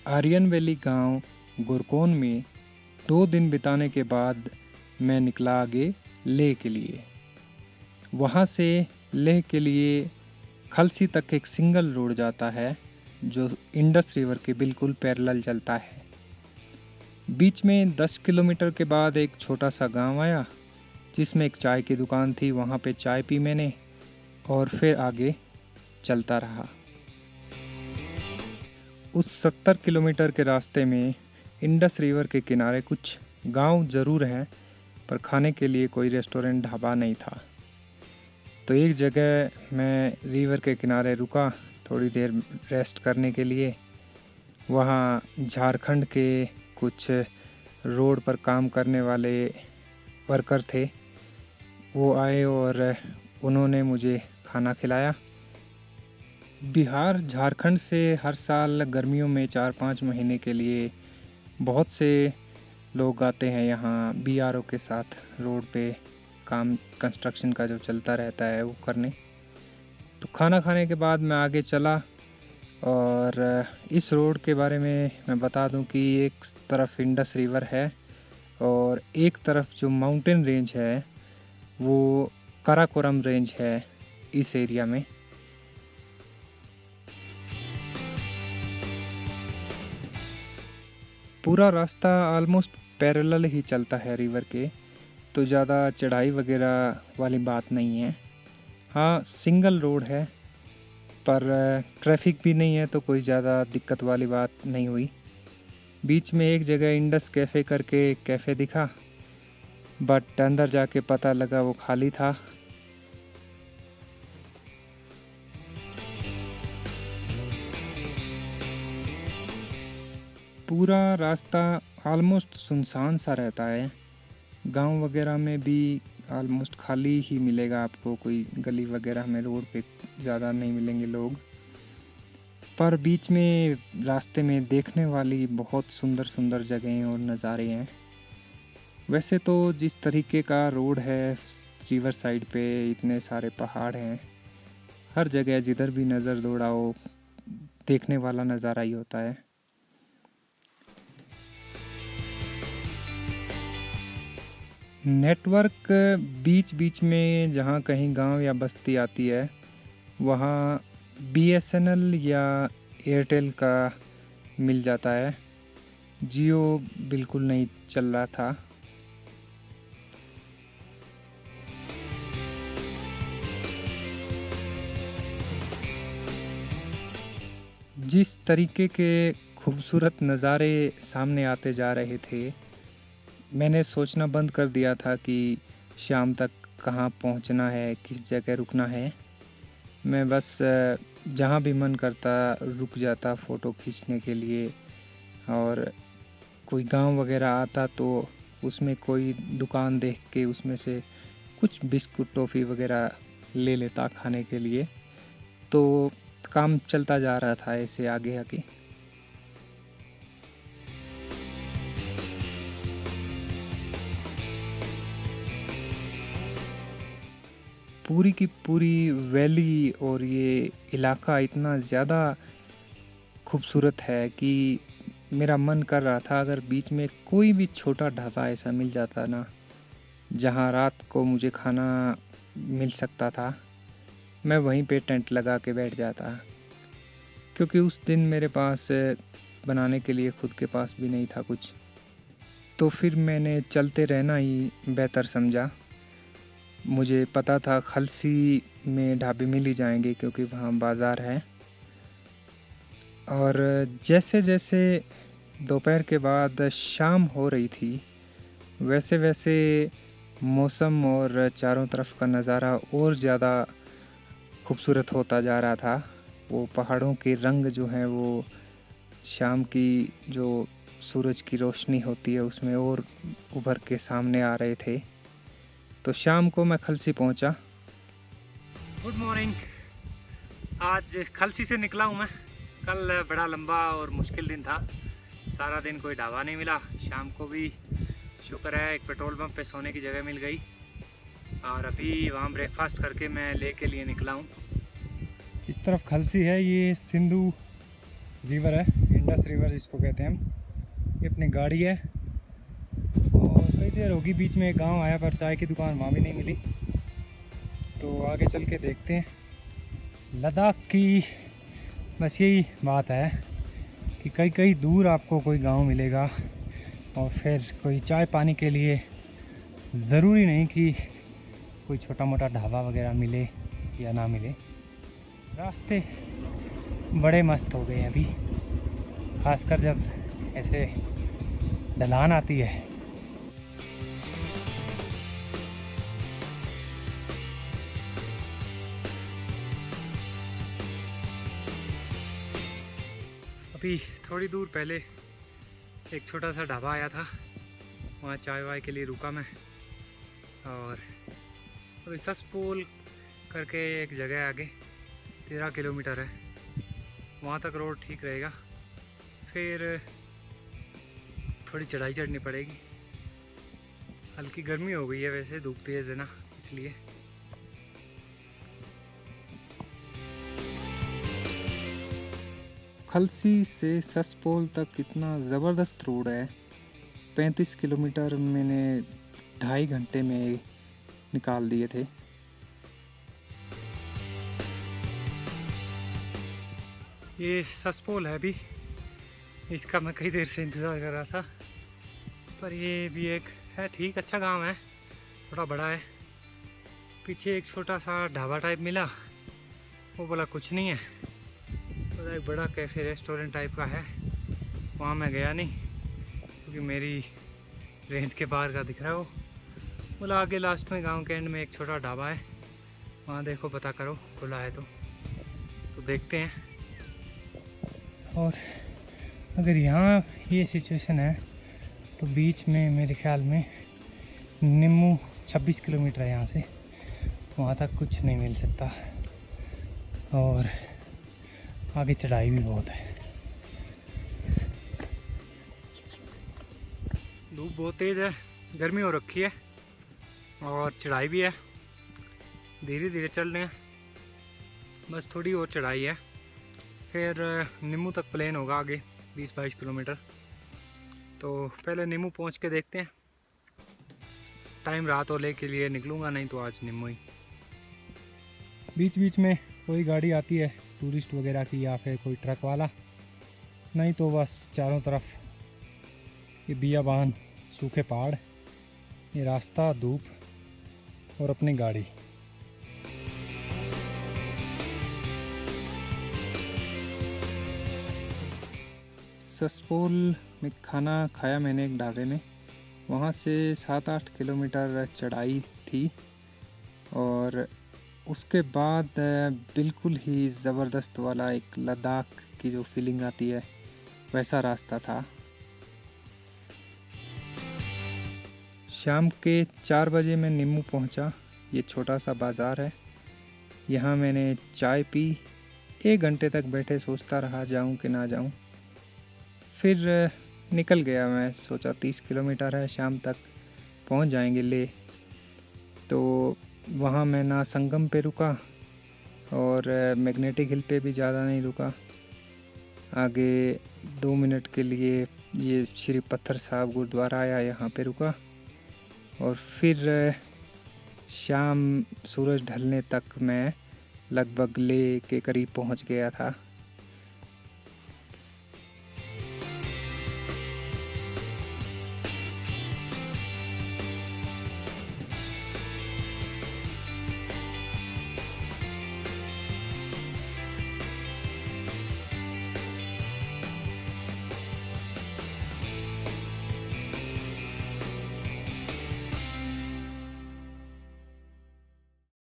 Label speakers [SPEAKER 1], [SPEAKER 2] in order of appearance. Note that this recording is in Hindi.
[SPEAKER 1] आर्यन वैली गांव गुरकोन में 2 दिन बिताने के बाद मैं निकला आगे लेह के लिए। वहाँ से लेह के लिए खलसी तक एक सिंगल रोड जाता है जो इंडस रिवर के बिल्कुल पैरेलल चलता है। बीच में 10 किलोमीटर के बाद एक छोटा सा गांव आया जिसमें एक चाय की दुकान थी। वहाँ पे चाय पी मैंने और फिर आगे चलता रहा। उस 70 किलोमीटर के रास्ते में इंडस रिवर के किनारे कुछ गांव ज़रूर हैं, पर खाने के लिए कोई रेस्टोरेंट ढाबा नहीं था। तो एक जगह मैं रिवर के किनारे रुका थोड़ी देर रेस्ट करने के लिए। वहाँ झारखंड के कुछ रोड पर काम करने वाले वर्कर थे, वो आए और उन्होंने मुझे खाना खिलाया। बिहार झारखंड से हर साल गर्मियों में 4-5 महीने के लिए बहुत से लोग आते हैं यहाँ बीआरओ के साथ रोड पे काम कंस्ट्रक्शन का जो चलता रहता है वो करने। तो खाना खाने के बाद मैं आगे चला और इस रोड के बारे में मैं बता दूं कि एक तरफ इंडस रिवर है और एक तरफ जो माउंटेन रेंज है वो काराकोरम रेंज है इस एरिया में। पूरा रास्ता ऑलमोस्ट पैरेलल ही चलता है रिवर के, तो ज़्यादा चढ़ाई वगैरह वाली बात नहीं है। हाँ, सिंगल रोड है पर ट्रैफिक भी नहीं है, तो कोई ज़्यादा दिक्कत वाली बात नहीं हुई। बीच में एक जगह इंडस कैफ़े करके कैफ़े दिखा, बट अंदर जाके पता लगा वो खाली था। पूरा रास्ता ऑलमोस्ट सुनसान सा रहता है। गांव वगैरह में भी ऑलमोस्ट खाली ही मिलेगा आपको, कोई गली वगैरह में रोड पे ज़्यादा नहीं मिलेंगे लोग। पर बीच में रास्ते में देखने वाली बहुत सुंदर सुंदर जगहें और नज़ारे हैं। वैसे तो जिस तरीके का रोड है रिवर साइड पे इतने सारे पहाड़ हैं, हर जगह जिधर भी नज़र दौड़ाओ देखने वाला नज़ारा ही होता है। नेटवर्क बीच बीच में जहाँ कहीं गांव या बस्ती आती है वहाँ बीएसएनएल या एयरटेल का मिल जाता है। जियो बिल्कुल नहीं चल रहा था। जिस तरीके के खूबसूरत नज़ारे सामने आते जा रहे थे, मैंने सोचना बंद कर दिया था कि शाम तक कहाँ पहुँचना है, किस जगह रुकना है। मैं बस जहाँ भी मन करता रुक जाता फ़ोटो खींचने के लिए, और कोई गांव वगैरह आता तो उसमें कोई दुकान देख के उसमें से कुछ बिस्कुट टॉफ़ी वगैरह ले लेता खाने के लिए। तो काम चलता जा रहा था ऐसे आगे आगे। पूरी की पूरी वैली और ये इलाका इतना ज़्यादा खूबसूरत है कि मेरा मन कर रहा था अगर बीच में कोई भी छोटा ढाबा ऐसा मिल जाता ना जहाँ रात को मुझे खाना मिल सकता था, मैं वहीं पे टेंट लगा के बैठ जाता। क्योंकि उस दिन मेरे पास बनाने के लिए खुद के पास भी नहीं था कुछ, तो फिर मैंने चलते रहना ही बेहतर समझा। मुझे पता था खलसी में ढाबे मिल ही जाएंगे क्योंकि वहाँ बाज़ार है। और जैसे जैसे दोपहर के बाद शाम हो रही थी वैसे वैसे मौसम और चारों तरफ का नज़ारा और ज़्यादा खूबसूरत होता जा रहा था। वो पहाड़ों के रंग जो हैं वो शाम की जो सूरज की रोशनी होती है उसमें और उभर के सामने आ रहे थे। तो शाम को मैं खलसी पहुंचा। Good morning. आज खलसी से निकला हूं मैं। कल बड़ा लंबा और मुश्किल दिन था, सारा दिन कोई ढाबा नहीं मिला। शाम को भी शुक्र है एक पेट्रोल पंप पे सोने की जगह मिल गई, और अभी वहाँ ब्रेकफास्ट करके मैं ले के लिए निकला हूँ। इस तरफ खलसी है, ये सिंधु रिवर है इंडस रिवर जिसको कहते हैं हम। ये अपनी गाड़ी है और कई देर होगी, बीच में एक गांव आया पर चाय की दुकान वहाँ भी नहीं मिली, तो आगे चल के देखते हैं। लद्दाख की बस यही बात है कि कई कई दूर आपको कोई गांव मिलेगा और फिर कोई चाय पानी के लिए ज़रूरी नहीं कि कोई छोटा मोटा ढाबा वगैरह मिले या ना मिले। रास्ते बड़े मस्त हो गए हैं अभी, खासकर जब ऐसे ढलान आती है। अभी थोड़ी दूर पहले एक छोटा सा ढाबा आया था, वहाँ चाय वाय के लिए रुका मैं। और अभी ससपोल करके एक जगह है आगे, 13 किलोमीटर है, वहाँ तक रोड ठीक रहेगा। फिर थोड़ी चढ़ाई चढ़नी पड़ेगी। हल्की गर्मी हो गई है, वैसे धूप तेज़ है ना, इसलिए। खलसी से ससपोल तक कितना ज़बरदस्त रोड है। 35 किलोमीटर मैंने 2.5 घंटे में निकाल दिए थे। ये ससपोल है अभी, इसका मैं कई देर से इंतज़ार कर रहा था, पर ये भी एक है ठीक, अच्छा गांव है, थोड़ा बड़ा है। पीछे एक छोटा सा ढाबा टाइप मिला, वो बोला कुछ नहीं है, तो एक बड़ा कैफ़े रेस्टोरेंट टाइप का है, वहाँ मैं गया नहीं क्योंकि मेरी रेंज के बाहर का दिख रहा है वो। बोला आगे लास्ट में गांव के एंड में एक छोटा ढाबा है, वहाँ देखो पता करो खुला है तो देखते हैं। और अगर यहाँ ये सिचुएशन है तो बीच में मेरे ख्याल में निम्मू 26 किलोमीटर है यहाँ से, वहाँ तक कुछ नहीं मिल सकता और आगे चढ़ाई भी बहुत है। धूप बहुत तेज़ है, गर्मी हो रखी है और चढ़ाई भी है, धीरे धीरे चल रहे हैं, बस थोड़ी और चढ़ाई है, फिर निम्मू तक प्लेन होगा आगे 20-22 किलोमीटर। तो पहले निम्मू पहुंच के देखते हैं, टाइम रात वाले के लिए निकलूँगा, नहीं तो आज निम्मू ही। बीच बीच में कोई गाड़ी आती है टूरिस्ट वगैरह की या फिर कोई ट्रक वाला, नहीं तो बस चारों तरफ ये बियाबान, सूखे पहाड़, ये रास्ता, धूप और अपनी गाड़ी। ससपोल में खाना खाया मैंने एक ढाबे में, वहाँ से 7-8 किलोमीटर चढ़ाई थी और उसके बाद बिल्कुल ही ज़बरदस्त वाला एक लद्दाख की जो फीलिंग आती है वैसा रास्ता था। शाम के 4 बजे मैं निम्मू पहुँचा। ये छोटा सा बाज़ार है, यहाँ मैंने चाय पी, 1 घंटे तक बैठे सोचता रहा जाऊँ कि ना जाऊँ, फिर निकल गया मैं। सोचा 30 किलोमीटर है, शाम तक पहुँच जाएंगे ले। तो वहाँ मैं ना संगम पे रुका और मैग्नेटिक हिल पे भी ज़्यादा नहीं रुका। आगे 2 मिनट के लिए ये श्री पत्थर साहब गुरुद्वारा आया, यहाँ पे रुका और फिर शाम सूरज ढलने तक मैं लगभग ले के करीब पहुँच गया था।